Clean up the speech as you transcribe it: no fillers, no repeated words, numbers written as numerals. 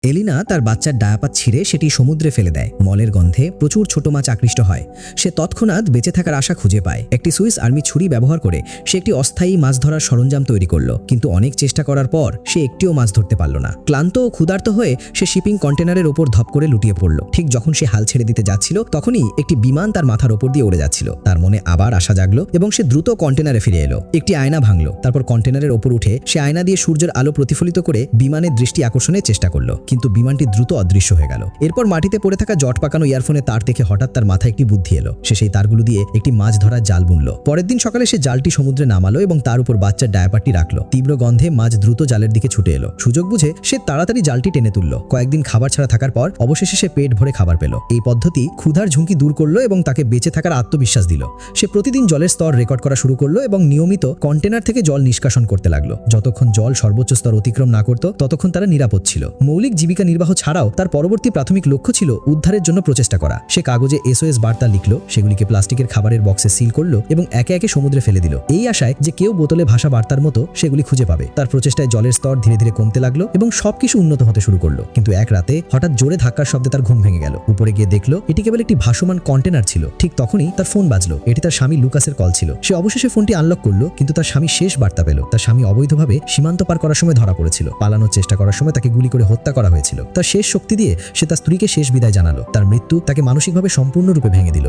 এলিনা তার বাচ্চার ডায়াপার ছিঁড়ে সেটি সমুদ্রে ফেলে দেয়। মলের গন্ধে প্রচুর ছোট মাছ আকৃষ্ট হয়। সে তৎক্ষণাৎ বেঁচে থাকার আশা খুঁজে পায়। একটি সুইস আর্মি ছুরি ব্যবহার করে সে একটি অস্থায়ী মাছ ধরার সরঞ্জাম তৈরি করলো, কিন্তু অনেক চেষ্টা করার পর সে একটিও মাছ ধরতে পারল না। ক্লান্ত ও ক্ষুধার্ত হয়ে সে শিপিং কন্টেনারের ওপর ধপ করে লুটিয়ে পড়ল। ঠিক যখন সে হাল ছেড়ে দিতে যাচ্ছিল তখনই একটি বিমান তার মাথার ওপর দিয়ে উড়ে যাচ্ছিল। তার মনে আবার আশা জাগলো এবং সে দ্রুত কন্টেনারে ফিরে এলো। একটি আয়না ভাঙলো, তারপর কন্টেনারের ওপর উঠে সে আয়না দিয়ে সূর্যের আলো প্রতিফলিত করে বিমানের দৃষ্টি আকর্ষণের চেষ্টা করলো, কিন্তু বিমানটি দ্রুত অদৃশ্য হয়ে গেল। এরপর মাটিতে পড়ে থাকা জট পাকানো ইয়ারফোনের তার দেখে হঠাৎ তার মাথায় একটি বুদ্ধি এলো। সে সেই তারগুলো দিয়ে একটি মাছ ধরার জাল বুনল। পরের দিন সকালে সে জালটি সমুদ্রে নামালো এবং তার উপর বাচ্চার ডায়াপারটি রাখলো। তীব্র গন্ধে মাছ দ্রুত জালের দিকে ছুটে এলো। সুযোগ বুঝে সে তাড়াতাড়ি জালটি টেনে তুলল। কয়েকদিন খাবার ছাড়া থাকার পর অবশেষে সে পেট ভরে খাবার পেল। এই পদ্ধতি ক্ষুধার ঝুঁকি দূর করলো এবং তাকে বেঁচে থাকার আত্মবিশ্বাস দিল। সে প্রতিদিন জলের স্তর রেকর্ড করা শুরু করলো এবং নিয়মিত কন্টেনার থেকে জল নিষ্কাশন করতে লাগলো। যতক্ষণ জল সর্বোচ্চ স্তর অতিক্রম না করত ততক্ষণ তারা নিরাপদ ছিল। মৌলিক জীবিকা নির্বাহ ছাড়াও তার পরবর্তী প্রাথমিক লক্ষ্য ছিল উদ্ধারের জন্য প্রচেষ্টা করা। সে কাগজে SOS বার্তা লিখলো, সেগুলিকে প্লাস্টিকের খাবারের বক্সে সিল করলো এবং একে একে সমুদ্রে ফেলে দিল, এই আশায় যে কেউ বোতলে ভাসা বার্তার মতো সেগুলি খুঁজে পাবে। তার প্রচেষ্টায় জলের স্তর ধীরে ধীরে কমতে লাগলো এবং সবকিছু উন্নত হতে শুরু করলো। কিন্তু এক রাতে হঠাৎ জোরে ধাক্কার শব্দে তার ঘুম ভেঙে গেল। উপরে গিয়ে দেখলো এটি কেবল একটি ভাসমান কন্টেনার ছিল। ঠিক তখনই তার ফোন বাজলো। এটি তার স্বামী লুকাসের কল ছিল। সে অবশেষে ফোনটি আনলক করলো, কিন্তু তার স্বামী শেষ বার্তা পেল। তার স্বামী অবৈধভাবে সীমান্ত পার করার সময় ধরা পড়েছিল। পালানোর চেষ্টা করার সময় তাকে গুলি করে হত্যা করা হয়েছিল। তার শেষ শক্তি দিয়ে সে তার স্ত্রীকে শেষ বিদায় জানালো। তার মৃত্যু তাকে মানসিকভাবে সম্পূর্ণরূপে ভেঙে দিল।